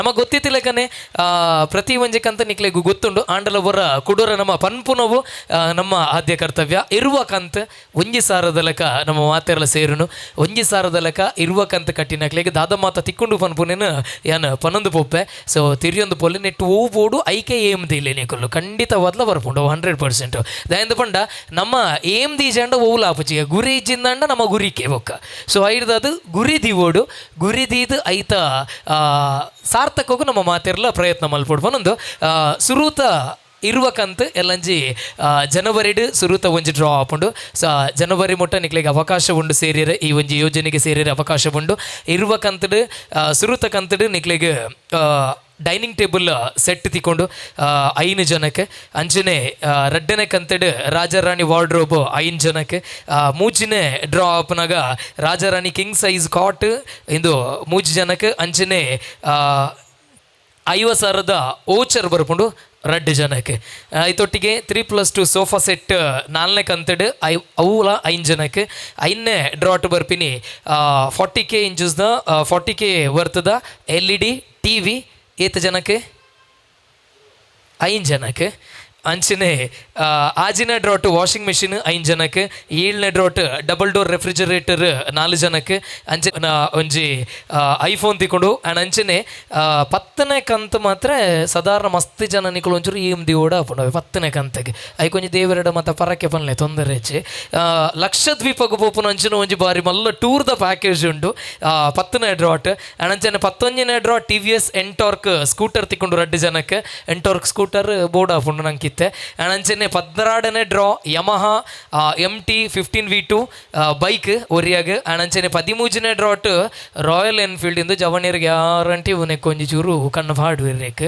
ನಮಗೆ ಗೊತ್ತಿತ್ತಿಲ್ಲಕನೆ ಪ್ರತಿ ಒಂಜಕ್ಕಂತ ನಿಕ್ಲೆಗೂ ಗೊತ್ತುಂಡು ಆಂಡಲ ಬೊರ ಕುಡೂರ ನಮ್ಮ ಪನ್ಪುನವು ನಮ್ಮ ಆದ್ಯ ಕರ್ತವ್ಯ ಇರುವ ಕಂತ ಒಂಜಿ ಸಾರದ ಲೆಕ್ಕ ನಮ್ಮ ಮಾತೆಲ್ಲ ಸೇರುನು ಒಂಜಿ ಸಾರದ ಲೆಕ್ಕ ಇರುವ ಕಂತ ಕಟ್ಟಿನಕ್ಲೆಗೆ ದಾದ ಮಾತ ತಿಕ್ಕೊಂಡು ಪನ್ಪುನೇನು ಯಾನು ಪನ್ನೊಂದು ಪೊಪ್ಪೆ ಸೊ ತಿರಿಯೊಂದು ಪೊಲ್ಲೆ ನೆಟ್ಟು ಹೂ ಬೋಡು ಐಕೆ ಏಮ್ ದಿಲ್ಲ ನಿಕಲ್ಲು ಖಂಡಿತವಾದ್ಲ ಬರ್ಪುಂಡು 100%. ದಾಯಂದು ಪಂಡ ನಮ್ಮ ಏಮ್ ದೀಜಂಡ ಓವುಲ ಆಪುಚಿಗೆ ಗುರಿ ಇಜ್ಜಿಂದಂಡ ನಮ್ಮ ಗುರಿಕೆ ಬೊಕ್ಕ ಸೊ ಐಡ್ದದು ಗುರಿ ದಿವೋಡು ಗುರಿ ದೀದು ಐತ ಸಾರ್ಥಕಗೂ ನಮ್ಮ ಮಾತಿರಲ ಪ್ರಯತ್ನ ಮಲ್ಪೊಡು ಪನ್ನೊಂದು ಸುರೂತ ಇರುವಕಂತ ಎಲ್ಲಂಜಿ ಜನವರಿಡು ಸುರೂತ ಒಂಜಿ ಡ್ರಾ ಆಪುಂಡು ಸೊ ಜನವರಿ ಮುಟ್ಟ ನಿಕ್ಲೆಗೆ ಅವಕಾಶ ಉಂಡು ಸೇರಿರೆ ಈ ಒಂಜಿ ಯೋಜನೆಗೆ ಸೇರಿರೆ ಅವಕಾಶ ಉಂಡು ಇರುವಕಂತಡು ಸುರೂತ ಕಂತಡು ನಿಕ್ಲೆಗೆ ಡೈನಿಂಗ್ ಟೇಬಲ್ ಸೆಟ್ ತಿಕ್ಕೊಂಡು 5 ಜನಕ್ಕೆ ಅಂಚನೆ ರಡ್ಡನೆ ಕಂತಡು ರಾಜಾರಾಣಿ ವಾರ್ಡ್ರೋಬ್ 5 ಜನಕ್ಕೆ ಮೂಜಿನೇ ಡ್ರಾ ಆಪ್ನಾಗ ರಾಜಾರಾಣಿ ಕಿಂಗ್ ಸೈಜ್ ಕಾಟ್ ಇಂದು 3 ಜನಕ್ಕೆ ಅಂಚನೆ 50,000 ಓಚರ್ ಬರ್ಕೊಂಡು 2 ಜನಕ್ಕೆ ಐತೊಟ್ಟಿಗೆ 3+2 ಸೋಫಾ ಸೆಟ್ 4ನೇ ಕಂತಡು ಅವುಲ 5 ಜನಕ್ಕೆ 5ನೇ ಡ್ರಾಟ್ ಬರ್ಪಿನಿ 40K ಇಂಚಸ್ದ 40K ವರ್ತದ LED TV 8 ಜನಕ್ಕೆ 5 ಜನಕ್ಕೆ ಅಂಚನೆ ಆಜಿನ ಡ್ರಾಟ್ ವಾಷಿಂಗ್ ಮೆಷಿನ್ 5 ಜನಕ್ಕೆ 7ನೇ ಡ್ರಾಟ್ ಡಬಲ್ ಡೋರ್ ರೆಫ್ರಿಜರೇಟರ್ 4 ಜನಕ್ಕೆ ಅಂಚೆ ಒಂಜಿ ಐಫೋನ್ ತಿಕೊಂಡು ಆ್ಯಂಡ್ ಅಂಚನೆ 10ನೇ ಕಂತು ಮಾತ್ರ ಸಾಧಾರಣ ಮಸ್ತ್ ಜನ ನಿಕ್ಕಳು ಒಂಚೂರು ಏಮ್ ದಿವೋಡ ಹಾಕೊಂಡವೆ 10ನೇ ಕಂತಿಗೆ ಐಕೊಂಜಿ ದೇವರಡ ಮತ್ತು ಪರಕ್ಕೆ ಪನ್ಲೆ ತೊಂದರೆ ಹೆಚ್ಚಿ ಲಕ್ಷದ್ವೀಪಕ್ಕೆ ಪೋಪುನ ಅಂಚನೆ ಒಂಜಿ ಬಾರಿ ಮಲ್ಲ ಟೂರ್ದ ಪ್ಯಾಕೇಜ್ ಉಂಟು 10ನೇ ಡ್ರಾಟ್ ಆ್ಯಂಡ್ ಅಂಚನೆ 11ನೇ ಡ್ರಾಟ್ TVS ಎಂಟಾರ್ಕ್ ಸ್ಕೂಟರ್ ತಿಕ್ಕೊಂಡು 2 ಜನಕ್ಕೆ ಎಂಟಾರ್ಕ್ ಸ್ಕೂಟರ್ ಬೋರ್ಡ್ ಹಾಕೊಂಡು ನಂಗೆ ಅಂಚನೆ 16ನೇ draw Yamaha MT 15V2 bike ಒರಿಯಾಗ ಅಂಚನೆ 13ನೇ ಡ್ರಾಟ್ ರಾಯಲ್ ಎನ್ಫೀಲ್ಡ್ ಇಂದು ಜವಣಿಯರಿಗೆ ಗ್ಯಾರಂಟಿ ಉನಕ್ಕೆ ಒಂಜಿ ಚೂರು ಕಣ್ಣು ಹಾಡುವಿರ್ಬೇಕು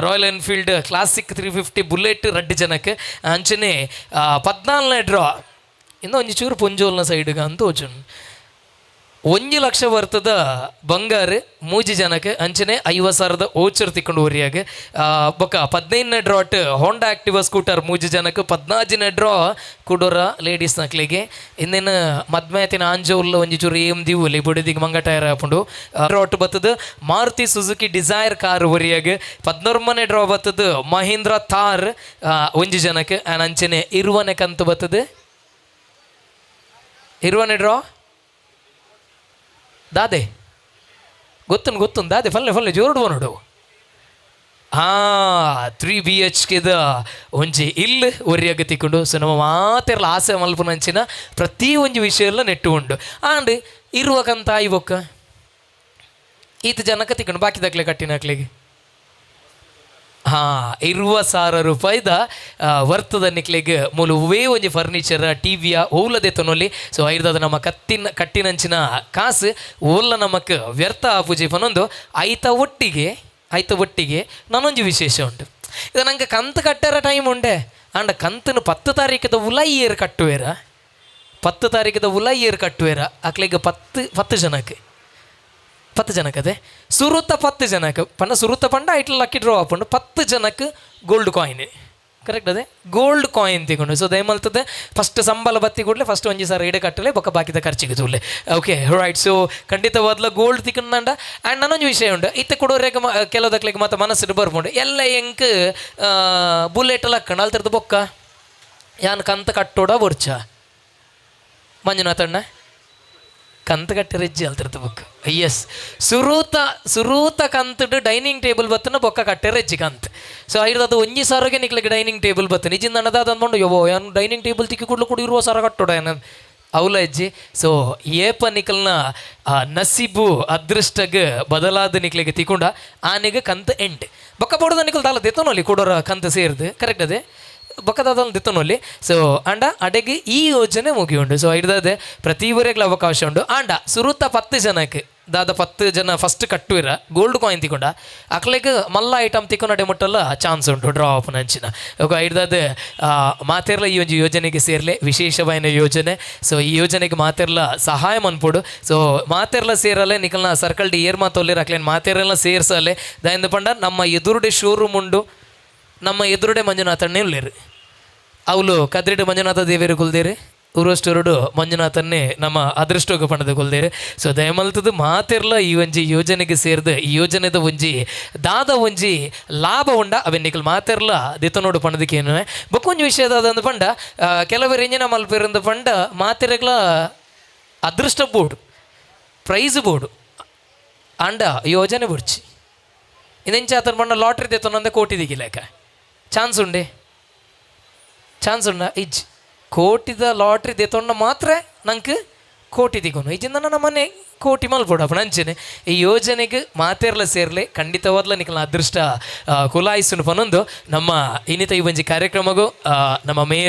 ರಾಯಲ್ ಎನ್ಫೀಲ್ಡ್ ಕ್ಲಾಸಿಕ್ 350 ಬುಲೆಟ್ 2 ಜನಕ್ಕೆ ಅಂಚನೆ 14ನೇ ಡ್ರಾ ಇಂದು ಒಂಜಿ ಚೂರು ಪುಂಜೋಲ್ನ ಸೈಡ್ಗೆ ಅಂತ ಹೋಚುನ್ 1 ಲಕ್ಷ ವರ್ತದ ಬಂಗಾರ 3 ಜನಕ್ಕೆ ಅಂಚನೆ 50,000 ಓಚರ್ ತಿಕ್ಕೊಂಡು ಊರಿಯಾಗೆ ಬೊಕ್ಕ 15ನೇ ಡ್ರಾಟ್ ಹೋಂಡಾ ಆಕ್ಟಿವಾ ಸ್ಕೂಟರ್ 3 ಜನಕ್ಕೆ 14ನೇ ಡ್ರಾ ಕುಡೋರ ಲೇಡೀಸ್ ನಕ್ಲಿಗೆ ಇನ್ನೇನು ಮದ್ಮೇತಿನ ಆಂಜೋಲ್ಲ ಒಂಜಿ ಚೂರು ಏಮ್ ದಿವಲಿ ಬುಡಿದಿಗೆ ಮಂಗ ಟೈರ್ ಹಾಕೊಂಡು ಡ್ರಾಟ್ ಬರ್ತದ ಮಾರುತಿ ಸುಜುಕಿ ಡಿಸೈರ್ ಕಾರ್ ಊರಿಯಾಗೆ 11ನೇ ಡ್ರಾ ಬರ್ತದ ಮಹೀಂದ್ರ ಥಾರ್ 1 ಜನಕ್ಕೆ ಅಂಚನೆ ಇರುವನೆ ಕಂತು ಬರ್ತದೆ ಇರುವನೆ ಡ್ರಾ ದಾದೆ ಗೊತ್ತು ದಾದೆ ಫಲ್ಲೆ ಜೋರ್ಡು ನೋಡು 3 BHKದ ಒಂಜಿ ಇಲ್ಲು ಒರಿಯಾಗ ತಿಕ್ಕೊಂಡು ಸೊ ನಮ್ಮ ಮಾತೆಲ್ಲ ಆಸೆ ಮಲ್ಪುನಂಚಿನ ಪ್ರತಿ ಒಂಜಿ ವಿಷಯ ಎಲ್ಲ ನೆಟ್ಟು ಉಂಡು ಆಂಡ್ ಇರುವಕಂತ ಇವಕ್ಕ ಈತ ಜನಕ್ಕೆ ತಿಕ್ಕೊಂಡು ಬಾಕಿ ದಾಖಲೆ ಕಟ್ಟಿನಕ್ಲೆಗೆ 20,000 ರೂಪಾಯಿದ ವರ್ತದ ನಿಕ್ಲೆಗೆ ಮೂಲವೇ ಒಂಜಿ ಫರ್ನಿಚರ್ ಟಿವಿಯ ಓಲದೆ ತೊನೊಲಿ ಸೊ ಐರ್ದಾದ ನಮ್ಮ ಕಟ್ಟಿನಂಚಿನ ಕಾಸು ಓಲ್ಲ ನಮಕ್ ವ್ಯರ್ಥ ಆಪುಜಿ ಪನೊಂದು ಐತ ಒಟ್ಟಿಗೆ ನಾನೊಂಜಿ ವಿಶೇಷ ಉಂಟು ಇದು ನಂಗೆ ಕಂತು ಕಟ್ಟಾರ ಟೈಮ್ ಉಂಡೆ ಅಂಡ ಕಂತನು 10 ತಾರೀಕದ ಉಲೈಯರ್ ಕಟ್ಟುವೇರ 10 ತಾರೀಕದ ಉಲೈಯರ್ ಕಟ್ಟುವೇರ ಅಕ್ಲೆಗೆ 10 ಜನಕ್ಕೆ 10 ಜನಕ್ಕೆ ಅದೇ ಸುರುತ್ತ 10 ಜನಕ್ಕೆ ಪಂಡ ಸುರುತ್ತ ಪಂಡ ಐಟ್ಲ ಲಕ್ಕಿ ಡ್ರಾ ಹಾಕೊಂಡು 10 ಜನಕ್ಕೆ ಗೋಲ್ಡ್ ಕಾಯಿನ್ ಕರೆಕ್ಟ್ ಅದೇ ಗೋಲ್ಡ್ ಕಾಯಿನ್ ತಿಕೊಂಡು ಸೊ ದಯಮಲ್ತದೆ ಫಸ್ಟ್ ಸಂಬಳ ಬತ್ತಿ ಕೊಡಲೆ ಫಸ್ಟ್ 1,000 ಇಡೆ ಕಟ್ಟಲೆ ಬೊಕ್ಕ ಬಾಕಿದ ಖರ್ಚಿಗೆ ತೂಲೆ ಓಕೆ ರೈಟ್ ಸೊ ಖಂಡಿತವಾದ್ಲ ಗೋಲ್ಡ್ ತಿಕೊಂಡ ಆ್ಯಂಡ್ ನನ್ನೊಂದು ವಿಷಯ ಉಂಟು ಇತ್ತೆ ಕೊಡೋರಿಗೆ ಕೆಲವುದಕ್ಲಿಗೆ ಮತ್ತೆ ಮನಸ್ಸಿಟ್ಟು ಬರ್ಬೋದು ಎಲ್ಲ ಎಂಕ್ ಬುಲೆಟ್ ಲಕ್ಕಣ ಅಲ್ತರದ್ದು ಬೊಕ್ಕ ಯಾನ್ ಕಂತ ಕಟ್ಟೋಡ ಬರ್ಚ ಮಂಜುನಾಥಣ್ಣ ಕಂತು ಕಟ್ಟಿ ರೆಜ್ಜಿ ಅಲ್ತಿರ್ತ ಬೊಕ್ಕ ಎಸ್ ಸುರೂತ ಕಂತುಡು ಡೈನಿಂಗ್ ಟೇಬಲ್ ಬತ್ತನ ಬೊಕ್ಕ ಕಟ್ಟೆ ರೆಜ್ಜಿ ಕಂತು ಸೊ ಐದು 1,000ಗೆ ನಿಕ್ಲಿಗೆ ಡೈನಿಂಗ್ ಟೇಬಲ್ ಬತ್ತು ನಿಜಿಂದ ಅನ್ನದಾದ ಅಂದ್ಕೊಂಡು ಯೋ ಏನು ಡೈನಿಂಗ್ ಟೇಬಲ್ ತಿಕ್ಕಿ ಕೊಡ್ಲು ಕೂಡ 20,000 ಕಟ್ಟೋಡ ಏನು ಅವಲ ಹೆಜ್ಜಿ ಸೊ ಏಪ ನಿಕಲ್ನ ನಸೀಬು ಅದೃಷ್ಟಗ ಬದಲಾದ ನಿಕ್ಲಿಗೆ ತಿಕ್ಕೊಂಡ ಆನೆಗೆ ಕಂತು ಎಂಟು ಬೊಕ್ಕ ಬೋಡದ ನಿಕಲ್ ತಾಲ ತೆತ್ತೋನಲ್ಲಿ ಕೊಡೋರ ಕಂತು ಸೇರಿದು ಕರೆಕ್ಟ್ ಅದೇ ಬೊಕ್ಕದಾದ ದಿತ್ತನಲ್ಲಿ ಸೊ ಆಂಡ ಅಡೆಗೆ ಈ ಯೋಜನೆ ಮುಗಿಯುಂಡು ಸೊ ಹಿಡ್ದದೆ ಪ್ರತಿ ಊರೆಗ್ಲ ಅವಕಾಶ ಉಂಡು ಆಂಡ ಸುರುತ್ತ 10 ಜನಕ್ಕೆ ದಾದ 10 ಜನ ಫಸ್ಟ್ ಕಟ್ಟುವಿರ ಗೋಲ್ಡ್ ಕಾಯಿನ್ ತಿಕೊಂಡ ಅಕ್ಲೆಗೆ ಮಲ್ಲ ಐಟಮ್ ತಿಕ್ಕೊಂಡೆ ಮುಟ್ಟಲ್ಲ ಚಾನ್ಸ್ ಉಂಟು ಡ್ರಾ ಆಫ್ ಅಂಚಿನ ಹಿಡ್ದದೆ ಮಾತೆರ್ಲ ಈ ಒಂದು ಯೋಜನೆಗೆ ಸೇರಲೆ ವಿಶೇಷವಾದ ಯೋಜನೆ ಸೊ ಈ ಯೋಜನೆಗೆ ಮಾತೆರ್ಲ ಸಹಾಯ ಮನ್ಪೋಡು ಸೊ ಮಾತೆರ್ಲ ಸೇರಲೆ ನಿಕಲ್ನ ಸರ್ಕಲ್ ಡಿ ಏರ್ ಮಾತೊಲ್ಲಿರ ಅಕ್ಲೇನು ಮಾತೆರೆಲ್ಲ ಸೇರ್ಸಲೆ ದಾಯಿಂದ ಪಂಡ ನಮ್ಮ ಎದುರುಡೆ ಶೋರೂಮ್ ಉಂಡು ನಮ್ಮ ಎದುರುಡೆ ಮಂಜುನಾಥಣ್ಣೆ ಉಳ್ಳೇರು ಅವಳು ಕದ್ರಿಡು ಮಂಜುನಾಥ ದೇವಿಯರು ಕುಲ್ದೇರಿ ಊರಷ್ಟುರುಡು ಮಂಜುನಾಥನ್ನೇ ನಮ್ಮ ಅದೃಷ್ಟೋಗ ಪಣದ ಕೊಲ್ದೇರು. ಸೊ ದಯಮಲ್ತದು ಮಾತಿರ್ಲ ಈ ಒಂಜಿ ಯೋಜನೆಗೆ ಸೇರಿದ ಈ ಯೋಜನೆದ ಒಂಜಿ ದಾದ ಒಂಜಿ ಲಾಭ ಉಂಡ ಅವೆನ್ನಿಕಲ್ ಮಾತಿರ್ಲ ದಿತನೋಡು ಪಣದಕ್ಕೇನು ಬೊಕ್ಕೊಂಜಿ ವಿಷಯದ ಅದಂದು ಪಂಡ ಕೆಲವರು ಎಂಜಿನ ಮಲ್ಪಿರಂದು ಪಂಡ ಮಾತಿರಗ್ಲ ಅದೃಷ್ಟ ಬೋರ್ಡು ಪ್ರೈಸ್ ಬೋರ್ಡು ಅಂಡ ಯೋಜನೆ ಬುಡ್ಚಿ ಇದೆಂಚ ಆತನ ಪಂಡ ಲಾಟ್ರಿ ದಿತ್ತನಂದ ಕೋಟಿ ದಿಗಿಲೇಕ ಚಾನ್ಸ್ ಉಂಡೆ ಚಾನ್ಸ್ ಉಂಡ ಇಜ್ ಕೋಟಿದ ಲಾಟ್ರಿ ದೆತೊಂಡ ಮಾತ್ರ ನಂಗೆ ಕೋಟಿ ದಿಗೋನು ಈಜಿಂದ ನನ್ನ ಮನೆ ಕೋಟಿ ಮಲ್ಪೋಡಪ್ಪ ನಂಚನೆ ಈ ಯೋಜನೆಗೆ ಮಾತೇರ್ಲ ಸೇರ್ಲೆ ಖಂಡಿತವಾದ್ಲ ನಿಖಲ ಅದೃಷ್ಟ ಕುಲಾಯಿಸುನು ಪನೊಂದು ನಮ್ಮ ಇನ್ನಿತ ಈ ಒಂಜಿ ಕಾರ್ಯಕ್ರಮಗೂ ನಮ್ಮ ಮೇಯರ್